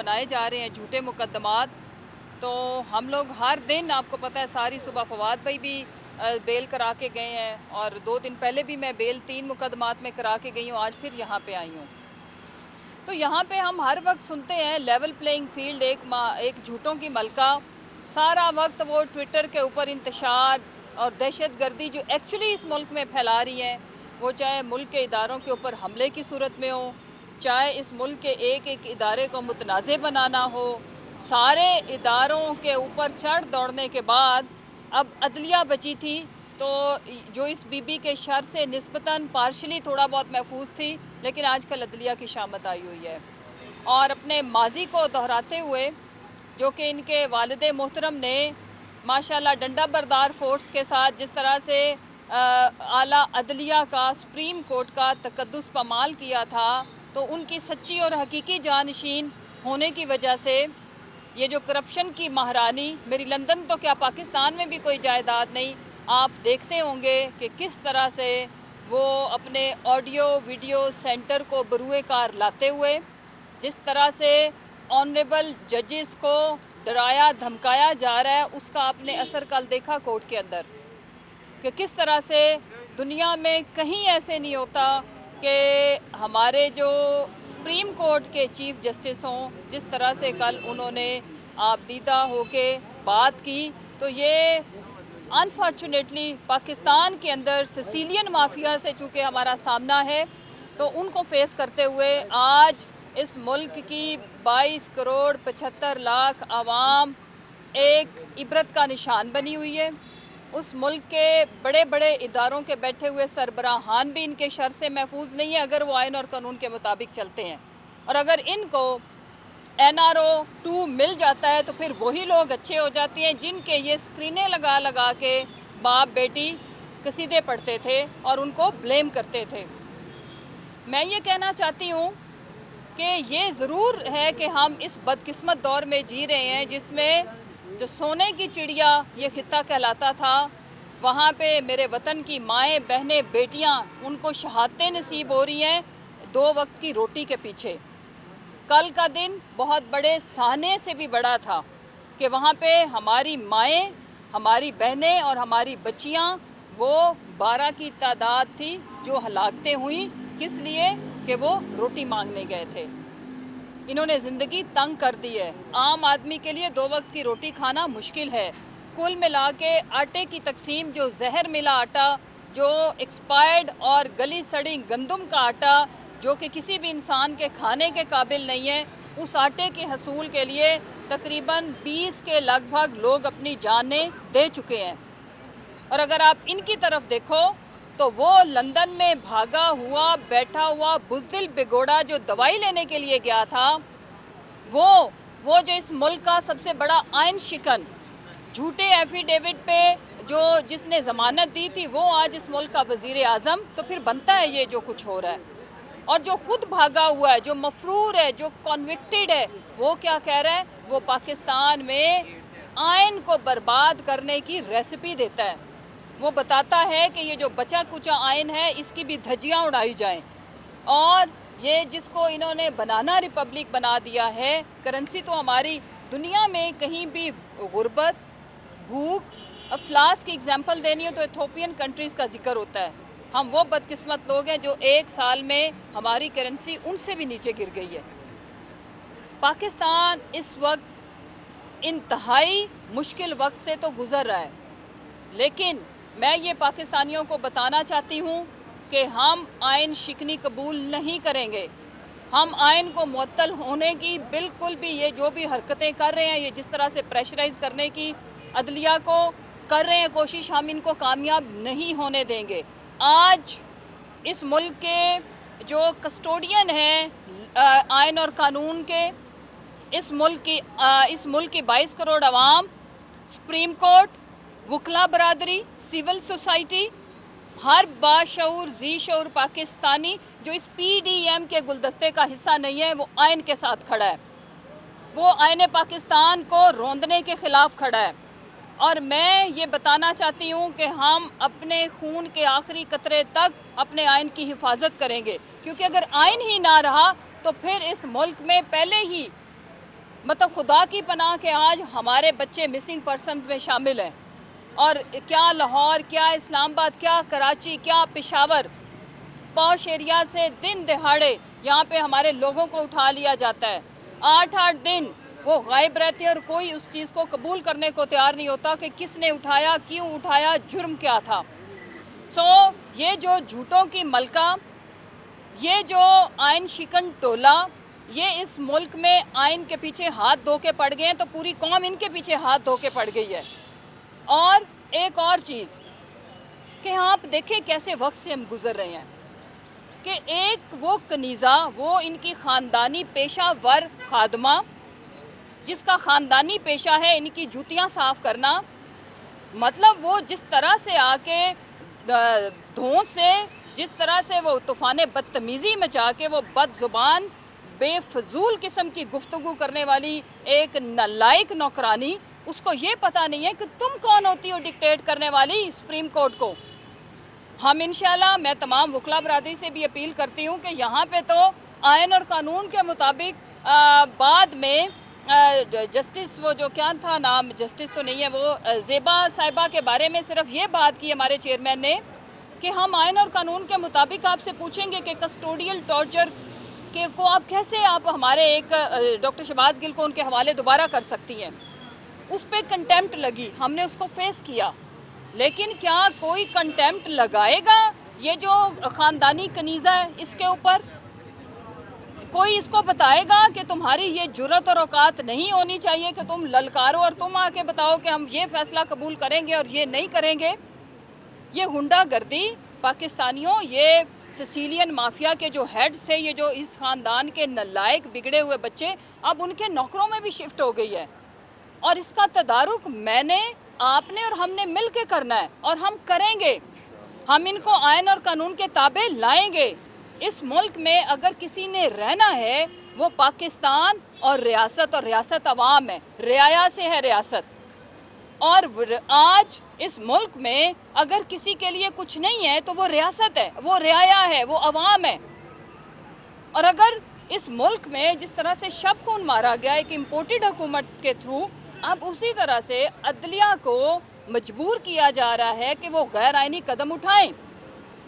بنائے جا رہے ہیں, جھوٹے مقدمات. تو ہم لوگ ہر دن, آپ کو پتہ ہے, ساری صبح فواد بھائی بھی بیل کرا کے گئے ہیں, اور 2 دن پہلے بھی میں بیل 3 مقدمات میں کرا کے گئی ہوں, آج پھر یہاں پہ آئی ہوں. تو یہاں پہ ہم ہر وقت سنتے ہیں لیول پلینگ فیلڈ, ایک جھوٹوں کی ملکہ. سارا وقت وہ ٹویٹر کے اوپر انتشار اور دہشت گردی جو ایکچولی اس ملک میں پھیلا رہی ہیں, وہ چاہے ملک کے اداروں کے اوپر حملے کی صورت میں ہو, چاہے اس ملک کے ایک ایک ادارے کو متنازع بنانا ہو. سارے اداروں کے اوپر چڑھ دوڑنے کے بعد اب عدلیہ بچی تھی, تو جو اس بی بی کے شر سے نسبتاً پارشلی تھوڑا بہت محفوظ تھی, لیکن آج کل عدلیہ کی شامت آئی ہوئی ہے. اور اپنے ماضی کو دہراتے ہوئے, جو کہ ان کے والد محترم نے ماشاءاللہ ڈنڈا بردار فورس کے ساتھ جس طرح سے اعلیٰ عدلیہ کا, سپریم کورٹ کا تقدس پامال کیا تھا, تو ان کی سچی اور حقیقی جانشین ہونے کی وجہ سے یہ جو کرپشن کی مہارانی, میری لندن تو کیا پاکستان میں بھی کوئی جائیداد نہیں, آپ دیکھتے ہوں گے کہ کس طرح سے وہ اپنے آڈیو ویڈیو سینٹر کو بروئے کار لاتے ہوئے, جس طرح سے آنریبل ججز کو ڈرایا دھمکایا جا رہا ہے, اس کا آپ نے اثر کل دیکھا کورٹ کے اندر, کہ کس طرح سے دنیا میں کہیں ایسے نہیں ہوتا کہ ہمارے جو سپریم کورٹ کے چیف جسٹس ہوں, جس طرح سے کل انہوں نے آپ دیدہ ہو کے بات کی. تو یہ انفارچونیٹلی پاکستان کے اندر سیسیلین مافیا سے چونکہ ہمارا سامنا ہے, تو ان کو فیس کرتے ہوئے آج اس ملک کی 22 کروڑ 75 لاکھ عوام ایک عبرت کا نشان بنی ہوئی ہے. اس ملک کے بڑے بڑے اداروں کے بیٹھے ہوئے سربراہان بھی ان کے شر سے محفوظ نہیں ہیں اگر وہ آئین اور قانون کے مطابق چلتے ہیں. اور اگر ان کو NRO 2 مل جاتا ہے تو پھر وہی لوگ اچھے ہو جاتے ہیں جن کے یہ سکرینیں لگا لگا کے باپ بیٹی قصیدے پڑھتے تھے اور ان کو بلیم کرتے تھے. میں یہ کہنا چاہتی ہوں کہ یہ ضرور ہے کہ ہم اس بدقسمت دور میں جی رہے ہیں جس میں جو سونے کی چڑیا یہ خطہ کہلاتا تھا, وہاں پہ میرے وطن کی مائیں بہنیں بیٹیاں, ان کو شہادتیں نصیب ہو رہی ہیں 2 وقت کی روٹی کے پیچھے. کل کا دن بہت بڑے سہنے سے بھی بڑا تھا کہ وہاں پہ ہماری مائیں, ہماری بہنیں اور ہماری بچیاں, وہ 12 کی تعداد تھی جو ہلاکتیں ہوئیں. کس لیے؟ کہ وہ روٹی مانگنے گئے تھے. انہوں نے زندگی تنگ کر دی ہے. عام آدمی کے لیے 2 وقت کی روٹی کھانا مشکل ہے. کل ملا کے آٹے کی تقسیم, جو زہر ملا آٹا, جو ایکسپائرڈ اور گلی سڑی گندم کا آٹا جو کہ کسی بھی انسان کے کھانے کے قابل نہیں ہے, اس آٹے کے حصول کے لیے تقریباً 20 کے لگ بھگ لوگ اپنی جانیں دے چکے ہیں. اور اگر آپ ان کی طرف دیکھو تو وہ لندن میں بھاگا ہوا بیٹھا ہوا بزدل بگوڑا جو دوائی لینے کے لیے گیا تھا, وہ جو اس ملک کا سب سے بڑا آئین شکن, جھوٹے ایفیڈیوٹ پہ جس نے ضمانت دی تھی, وہ آج اس ملک کا وزیر اعظم. تو پھر بنتا ہے یہ جو کچھ ہو رہا ہے. اور جو خود بھاگا ہوا ہے, جو مفرور ہے, جو کنوکٹڈ ہے, وہ کیا کہہ رہا ہے؟ وہ پاکستان میں آئین کو برباد کرنے کی ریسیپی دیتا ہے. وہ بتاتا ہے کہ یہ جو بچا کچا آئین ہے اس کی بھی دھجیاں اڑائی جائیں. اور یہ جس کو انہوں نے بنانا ریپبلک بنا دیا ہے, کرنسی تو ہماری دنیا میں کہیں بھی غربت, بھوک, افلاس کی اگزامپل دینی ہے تو ایتھوپین کنٹریز کا ذکر ہوتا ہے. ہم وہ بدقسمت لوگ ہیں جو 1 سال میں ہماری کرنسی ان سے بھی نیچے گر گئی ہے. پاکستان اس وقت انتہائی مشکل وقت سے تو گزر رہا ہے, لیکن میں یہ پاکستانیوں کو بتانا چاہتی ہوں کہ ہم آئین شکنی قبول نہیں کریں گے. ہم آئین کو معطل ہونے کی بالکل بھی, یہ جو بھی حرکتیں کر رہے ہیں, یہ جس طرح سے پریشرائز کرنے کی عدلیہ کو کر رہے ہیں کوشش, ہم ان کو کامیاب نہیں ہونے دیں گے. آج اس ملک کے جو کسٹوڈین ہیں آئین اور قانون کے, اس ملک کی 22 کروڑ عوام, سپریم کورٹ, وکلا برادری, سول سوسائٹی, ہر باشعور ذی شعور پاکستانی جو اس PDM کے گلدستے کا حصہ نہیں ہے, وہ آئین کے ساتھ کھڑا ہے. وہ آئین پاکستان کو روندنے کے خلاف کھڑا ہے. اور میں یہ بتانا چاہتی ہوں کہ ہم اپنے خون کے آخری قطرے تک اپنے آئین کی حفاظت کریں گے, کیونکہ اگر آئین ہی نہ رہا تو پھر اس ملک میں پہلے ہی मतलब खुदा की पनाह के आज हमारे बच्चे मिसिंग पर्सन्स में शामिल हैं। और क्या लाहौर, क्या इस्लामाबाद, क्या कराची, क्या पेशावर, पॉश एरिया से दिन दहाड़े यहाँ पे हमारे लोगों को उठा लिया जाता है। 8-8 दिन वो गायब रहते हैं और कोई उस चीज़ को कबूल करने को तैयार नहीं होता कि किसने उठाया, क्यों उठाया, जुर्म क्या था। ये जो झूठों की मलका, ये जो आइन शिकन टोला, ये इस मुल्क में आइन के पीछे हाथ धो के पड़ गए हैं, तो पूरी कौम इनके पीछे हाथ धो के पड़ गई है। और एक और चीज़ कि आप देखें कैसे वक्त से हम गुजर रहे हैं कि एक वो कनीज़ा, वो इनकी ख़ानदानी पेशावर खादमा, जिसका ख़ानदानी पेशा है इनकी जूतियां साफ करना, मतलब वो जिस तरह से आके धों से, जिस तरह से वो तूफ़ान बदतमीज़ी मचा के वो बदजुबान बेफजूल किस्म की गुफ्तगू करने वाली एक नालायक नौकरानी, उसको ये पता नहीं है कि तुम कौन होती हो डिक्टेट करने वाली सुप्रीम कोर्ट को। हम इंशाल्लाह, मैं तमाम वकला बरादरी से भी अपील करती हूँ कि यहाँ पे तो आयन और कानून के मुताबिक बाद में जस्टिस, वो जो क्या था नाम, जस्टिस तो नहीं है वो, ज़ेबा साहिबा के बारे में सिर्फ ये बात की हमारे चेयरमैन ने कि हम आयन और कानून के मुताबिक आपसे पूछेंगे कि कस्टोडियल टॉर्चर के को आप कैसे, आप हमारे एक डॉक्टर शहबाज गिल को उनके हवाले दोबारा कर सकती हैं। उस पर कंटेम्प्ट लगी, हमने उसको फेस किया, लेकिन क्या कोई कंटेम्प्ट लगाएगा ये जो खानदानी कनीज़ा है इसके ऊपर? कोई इसको बताएगा कि तुम्हारी ये जुर्रत और औकात नहीं होनी चाहिए कि तुम ललकारो और तुम आके बताओ कि हम ये फैसला कबूल करेंगे और ये नहीं करेंगे। ये गुंडागर्दी पाकिस्तानियों, ये सिसिलियन माफिया के जो हेड्स थे, ये जो इस खानदान के नालायक बिगड़े हुए बच्चे, अब उनके नौकरों में भी शिफ्ट हो गई है। और इसका तदारुक मैंने, आपने और हमने मिल के करना है और हम करेंगे। हम इनको आयन और कानून के ताबे लाएंगे। इस मुल्क में अगर किसी ने रहना है वो पाकिस्तान और रियासत अवाम है, रियाया से है रियासत। और आज इस मुल्क में अगर किसी के लिए कुछ नहीं है तो वो रियासत है, वो रियाया है, वो अवाम है। और अगर इस मुल्क में जिस तरह से शब खून मारा गया एक इम्पोर्टेड हुकूमत के थ्रू, अब उसी तरह से अदलिया को मजबूर किया जा रहा है कि वो गैर आइनी कदम उठाएं।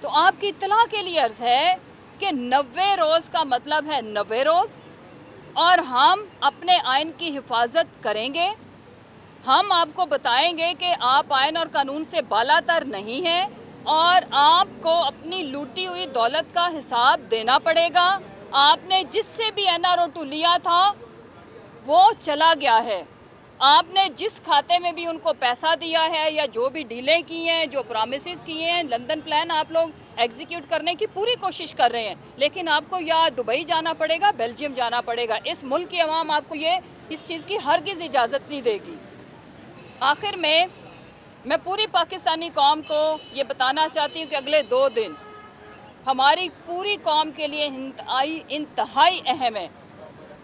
तो आपकी इत्तला के लिए अर्ज है कि 90 रोज़ का मतलब है 90 रोज़, और हम अपने आइन की हिफाजत करेंगे। हम आपको बताएंगे कि आप आइन और कानून से बालातर नहीं हैं और आपको अपनी लूटी हुई दौलत का हिसाब देना पड़ेगा। आपने जिससे भी NRO2 लिया था वो चला गया है। आपने जिस खाते में भी उनको पैसा दिया है या जो भी डीलें की हैं, जो प्रॉमिसेस किए हैं, लंदन प्लान आप लोग एग्जीक्यूट करने की पूरी कोशिश कर रहे हैं, लेकिन आपको या दुबई जाना पड़ेगा, बेल्जियम जाना पड़ेगा। इस मुल्क की आवाम आपको इस चीज़ की हरगिज़ इजाज़त नहीं देगी। आखिर में मैं पूरी पाकिस्तानी कौम को ये बताना चाहती हूँ कि अगले 2 दिन हमारी पूरी कौम के लिए इंतहाई अहम है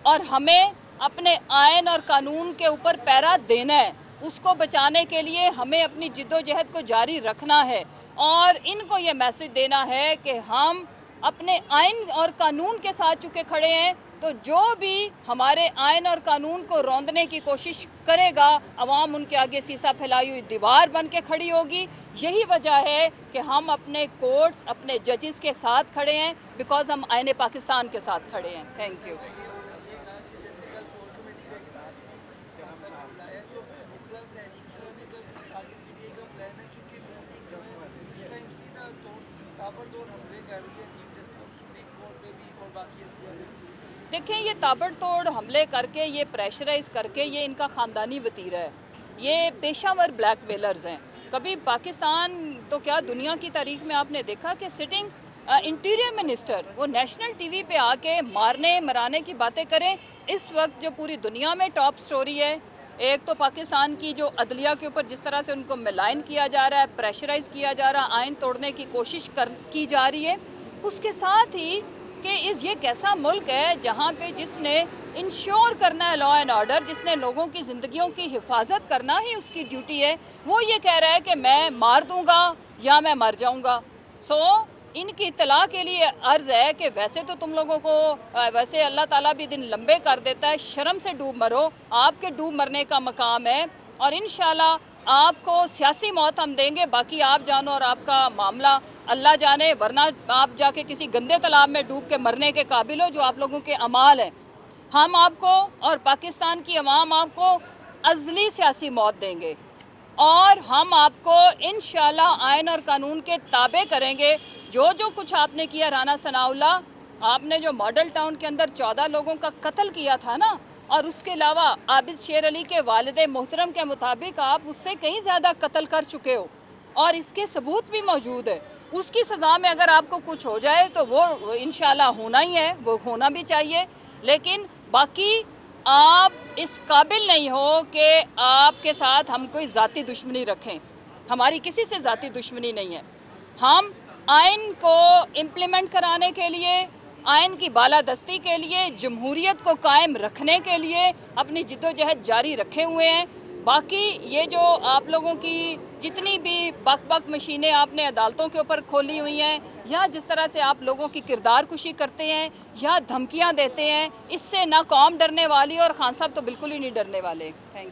और हमें अपने आयन और कानून के ऊपर पहरा देना है। उसको बचाने के लिए हमें अपनी जिद्दोजहद को जारी रखना है और इनको ये मैसेज देना है कि हम अपने आयन और कानून के साथ चुके खड़े हैं, तो जो भी हमारे आयन और कानून को रौंदने की कोशिश करेगा, अवाम उनके आगे सीसा फैलाई हुई दीवार बन के खड़ी होगी। यही वजह है कि हम अपने कोर्ट्स, अपने जजेस के साथ खड़े हैं, बिकॉज हम आयन पाकिस्तान के साथ खड़े हैं। Thank you. देखें, ये ताबड़तोड़ हमले करके, ये प्रेशराइज करके, ये इनका खानदानी वतीरा है। ये पेशावर ब्लैकमेलर्स हैं। कभी पाकिस्तान तो क्या दुनिया की तारीख में आपने देखा कि सिटिंग इंटीरियर मिनिस्टर वो नेशनल टीवी पे आके मारने मराने की बातें करें। इस वक्त जो पूरी दुनिया में टॉप स्टोरी है, एक तो पाकिस्तान की जो अदलिया के ऊपर जिस तरह से उनको मिलाइन किया जा रहा है, प्रेशराइज किया जा रहा है, आइन तोड़ने की कोशिश की जा रही है। उसके साथ ही कि ये कैसा मुल्क है जहाँ पे जिसने इंश्योर करना है लॉ एंड ऑर्डर, जिसने लोगों की जिंदगियों की हिफाजत करना ही उसकी ड्यूटी है, वो ये कह रहा है कि मैं मार दूंगा या मैं मर जाऊंगा। इनकी इत्तला के लिए अर्ज है कि वैसे तो तुम लोगों को वैसे अल्लाह ताला भी दिन लंबे कर देता है, शर्म से डूब मरो, आपके डूब मरने का मकाम है और इंशाल्लाह आपको सियासी मौत हम देंगे, बाकी आप जानो और आपका मामला अल्लाह जाने, वरना आप जाके किसी गंदे तालाब में डूब के मरने के काबिल हो जो आप लोगों के अमाल हैं। हम आपको और पाकिस्तान की अवाम आपको अज़ली सियासी मौत देंगे और हम आपको इंशाल्लाह आयन और कानून के ताबे करेंगे। जो कुछ आपने किया राना सनाउल्लाह, आपने जो मॉडल टाउन के अंदर 14 लोगों का कत्ल किया था ना, और उसके अलावा आबिद शेर अली के वालिद मोहतरम के मुताबिक आप उससे कहीं ज्यादा कत्ल कर चुके हो और इसके सबूत भी मौजूद है। उसकी सजा में अगर आपको कुछ हो जाए तो वो इंशाल्लाह होना ही है, वो होना भी चाहिए, लेकिन बाकी आप इस काबिल नहीं हो कि आपके साथ हम कोई जाती दुश्मनी रखें। हमारी किसी से जाती दुश्मनी नहीं है। हम आइन को इम्प्लीमेंट कराने के लिए, आइन की बालादस्ती के लिए, जमहूरियत को कायम रखने के लिए अपनी जिद्दोजहद जारी रखे हुए हैं। बाकी ये जो आप लोगों की जितनी भी बक मशीनें आपने अदालतों के ऊपर खोली हुई हैं या जिस तरह से आप लोगों की किरदार कुशी करते हैं या धमकियां देते हैं, इससे ना कौम डरने वाली और खान साहब तो बिल्कुल ही नहीं डरने वाले। Thank you.